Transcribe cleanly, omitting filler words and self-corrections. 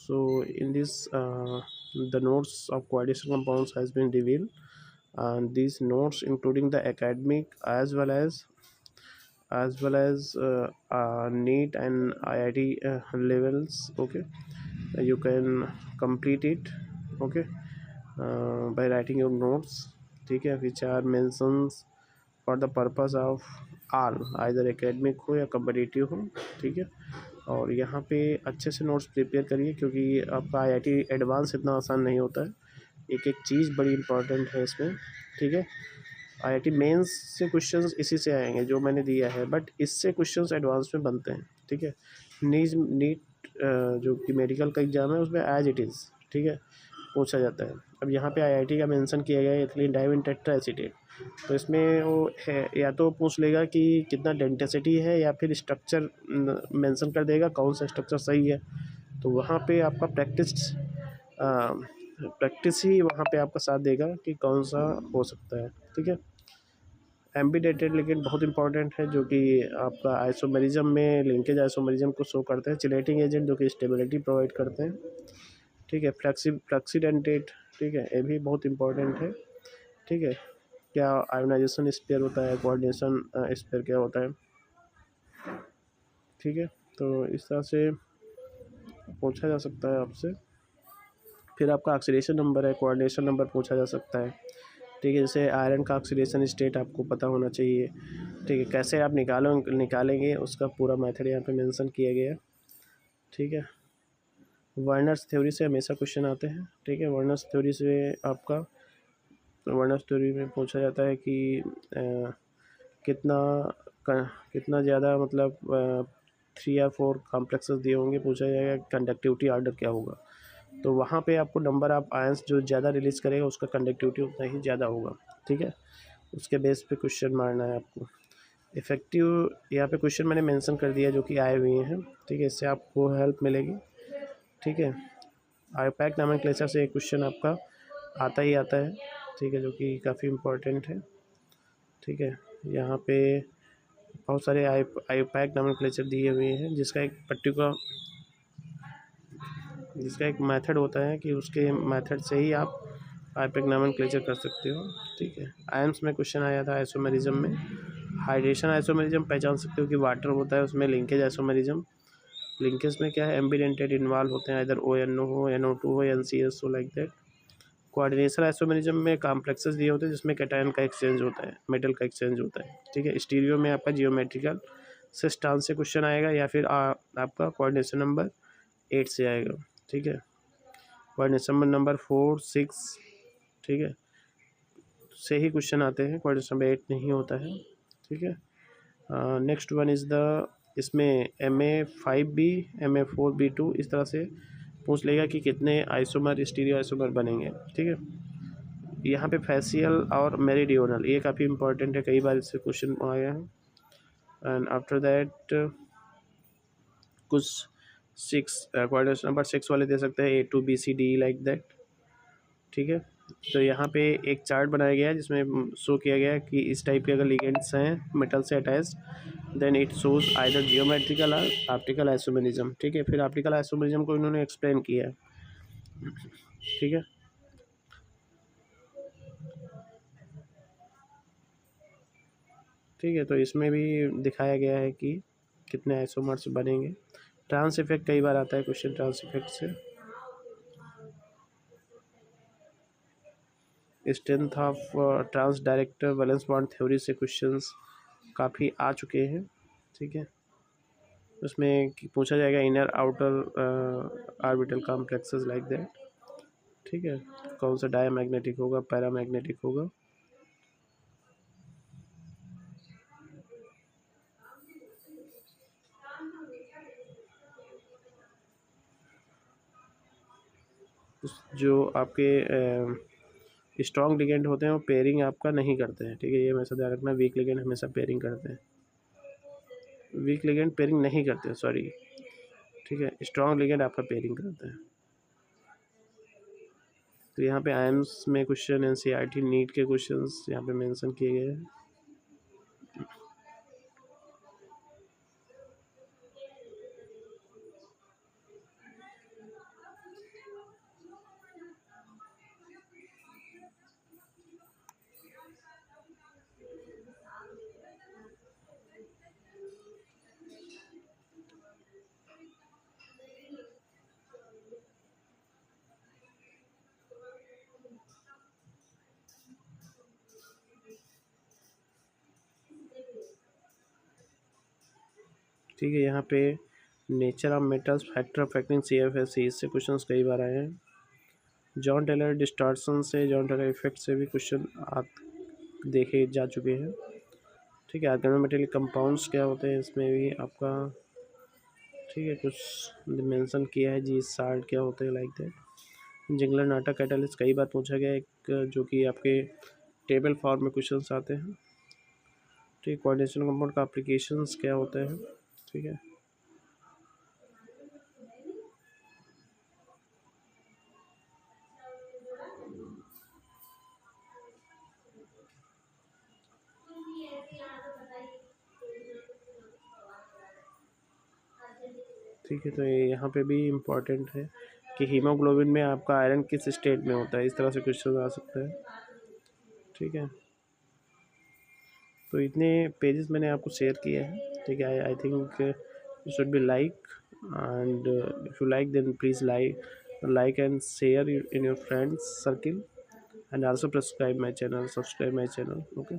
So in this, the notes of coordination compounds has been revealed, and these notes including the academic as well as NEET and IIT levels. Okay, you can complete it. Okay, by writing your notes. ठीक है, which are mentions for the purpose of all, either academic हो या competitive हो। ठीक है, और यहाँ पे अच्छे से नोट्स प्रिपेयर करिए, क्योंकि आपका आईआईटी एडवांस इतना आसान नहीं होता है, एक एक चीज़ बड़ी इंपॉर्टेंट है इसमें। ठीक है, आईआईटी मेंस से क्वेश्चंस इसी से आएंगे जो मैंने दिया है, बट इससे क्वेश्चंस एडवांस में बनते हैं। ठीक है, नीट जो कि मेडिकल का एग्ज़ाम है उसमें एज इट इज़, ठीक है, पूछा जाता है। अब यहाँ पे आईआईटी का मेंशन किया गया है एथिलीन डाइविन टेट्राएसिटेट, तो इसमें वो है या तो पूछ लेगा कि कितना डेंसिटी है, या फिर स्ट्रक्चर मेंशन कर देगा कौन सा स्ट्रक्चर सही है। तो वहाँ पे आपका प्रैक्टिस ही वहाँ पे आपका साथ देगा कि कौन सा हो सकता है। ठीक है, एम्बीडेटेड लेकिन बहुत इंपॉर्टेंट है, जो कि आपका आइसोमेरिज्म में लिंकेज आइसोमेरिज्म को शो करते हैं। चिलेटिंग एजेंट जो कि स्टेबिलिटी प्रोवाइड करते हैं। ठीक है, फ्लैक्सीडेंटेट, ठीक है, ये भी बहुत इंपॉर्टेंट है। ठीक है, क्या आयोनाइजेशन स्पेयर होता है, कोऑर्डिनेशन स्पेयर क्या होता है। ठीक है, तो इस तरह से पूछा जा सकता है आपसे। फिर आपका ऑक्सीडेशन नंबर है, कोऑर्डिनेशन नंबर पूछा जा सकता है। ठीक है, जैसे आयरन का ऑक्सीडेशन स्टेट आपको पता होना चाहिए। ठीक है, कैसे आप निकालेंगे उसका पूरा मेथड यहाँ पे मेंशन किया गया है। ठीक है, वर्नर्स थ्योरी से हमेशा क्वेश्चन आते हैं। ठीक है, वर्नर्स थ्योरी से आपका वर्नर्स थ्योरी में पूछा जाता है कि कितना ज़्यादा मतलब 3 या 4 कॉम्प्लेक्सेस दिए होंगे, पूछा जाएगा कंडक्टिविटी ऑर्डर क्या होगा। तो वहाँ पे आपको नंबर ऑफ आयंस जो ज़्यादा रिलीज़ करेगा उसका कंडक्टिविटी उतना ही ज़्यादा होगा। ठीक है, उसके बेस पे क्वेश्चन मारना है आपको। इफ़ेक्टिव यहाँ पे क्वेश्चन मैंने मेंशन कर दिया जो कि आए हुए हैं। ठीक है, इससे आपको हेल्प मिलेगी। ठीक है, आयोपैक नोमेनक्लेचर से एक क्वेश्चन आपका आता ही आता है। ठीक है, जो कि काफ़ी इम्पोर्टेंट है। ठीक है, यहाँ पे बहुत सारे आयोपैक नोमेनक्लेचर दिए हुए हैं, जिसका एक मेथड होता है कि उसके मेथड से ही आप आयोपैक नोमेनक्लेचर कर सकते हो। ठीक है, आयम्स में क्वेश्चन आया था आइसोमेरिज्म में। हाइड्रेशन आइसोमेरिज्म पहचान सकते हो कि वाटर होता है, उसमें लिंकेज आइसोमेरिज्म। लिंकेज में क्या है, एम्बिडेंटेड इन्वॉल्व होते हैं, इधर ONO हो, NO2 हो, NCS हो, लाइक दैट। कोऑर्डिनेशन आइसोमेरिज्म में कॉम्प्लेक्सेस दिए होते हैं जिसमें कैटायन का एक्सचेंज होता है, मेटल का एक्सचेंज होता है। ठीक है, स्टीरियो में आपका जियोमेट्रिकल सिस्टांस से क्वेश्चन आएगा, या फिर आपका कोऑर्डिनेशन नंबर 8 से आएगा। ठीक है, कोऑर्डिनेशन नंबर 4, 6, ठीक है, से ही क्वेश्चन आते हैं, कोऑर्डिनेशन नंबर 8 नहीं होता है। ठीक है, नेक्स्ट वन इज़ द, इसमें MA5B, MA4B2 इस तरह से पूछ लेगा कि कितने आइसोमर स्टीरियो आइसोमर बनेंगे। ठीक है, यहाँ पे फैशियल और मेरिडियोनल ये काफ़ी इंपॉर्टेंट है, कई बार इससे क्वेश्चन आया है। एंड आफ्टर दैट कुछ 6 कोऑर्डिनेशन नंबर 6 वाले दे सकते हैं, A2BCD लाइक दैट। ठीक है, तो यहाँ पे एक चार्ट बनाया गया है जिसमें शो किया गया है कि इस टाइप के अगर लिगेंड्स हैं मेटल से attached, then it shows either geometrical और ऑप्टिकल आइसोमेरिज्म। ठीक है, फिर ऑप्टिकल आइसोमेरिज्म को इन्होंने एक्सप्लेन किया है। ठीक है, ठीक है, तो इसमें भी दिखाया गया है कि कितने आइसोमर्स बनेंगे। ट्रांस इफेक्ट कई बार आता है क्वेश्चन, ट्रांस इफेक्ट से। Strength of trans direct valence bond theory से क्वेश्चंस काफ़ी आ चुके हैं। ठीक है, उसमें पूछा जाएगा inner outer orbital complexes like that. ठीक है, कौन सा डायमैग्नेटिक होगा, पैरामैग्नेटिक होगा। जो आपके स्ट्रॉन्ग लिगेंड होते हैं वो पेयरिंग आपका नहीं करते हैं। ठीक है, ये हमेशा ध्यान रखना, वीक लिगेंड हमेशा पेयरिंग करते हैं, वीक लिगेंड पेयरिंग नहीं करते हैं, सॉरी। ठीक है, स्ट्रॉन्ग लिगेंड आपका पेयरिंग करते हैं। तो यहाँ पे आयम्स में क्वेश्चन, NCERT नीट के क्वेश्चंस यहाँ पे मेंशन किए गए हैं। ठीक है। यहाँ पे nature of metals, factor affecting CFSE, इससे क्वेश्चंस कई बार आए हैं। जॉन टेलर डिस्टॉर्शन से, जॉन टेलर इफेक्ट से भी क्वेश्चन देखे जा चुके हैं। ठीक है। ऑर्गेनोमेटेलिक कंपाउंड्स क्या होते हैं, इसमें भी आपका ठीक है कुछ मेंशन किया है। जी साल्ट क्या होते हैं, लाइक दैट। जिंगलर नाटा कैटलिस्ट कई बार पूछा गया, एक जो कि आपके टेबल फॉर्म में क्वेश्चंस आते हैं। ठीक। कोऑर्डिनेशन कंपाउंड का एप्लीकेशंस क्या होते हैं। ठीक है। ठीक है। तो यहाँ पे भी इम्पोर्टेंट है कि हीमोग्लोबिन में आपका आयरन किस स्टेट में होता है, इस तरह से क्वेश्चन आ सकता है। ठीक है। तो इतने पेजेस मैंने आपको शेयर किए हैं। ठीक है। I think you should be like, and if you like then please like and share in your friends circle, and also subscribe my channel. Okay.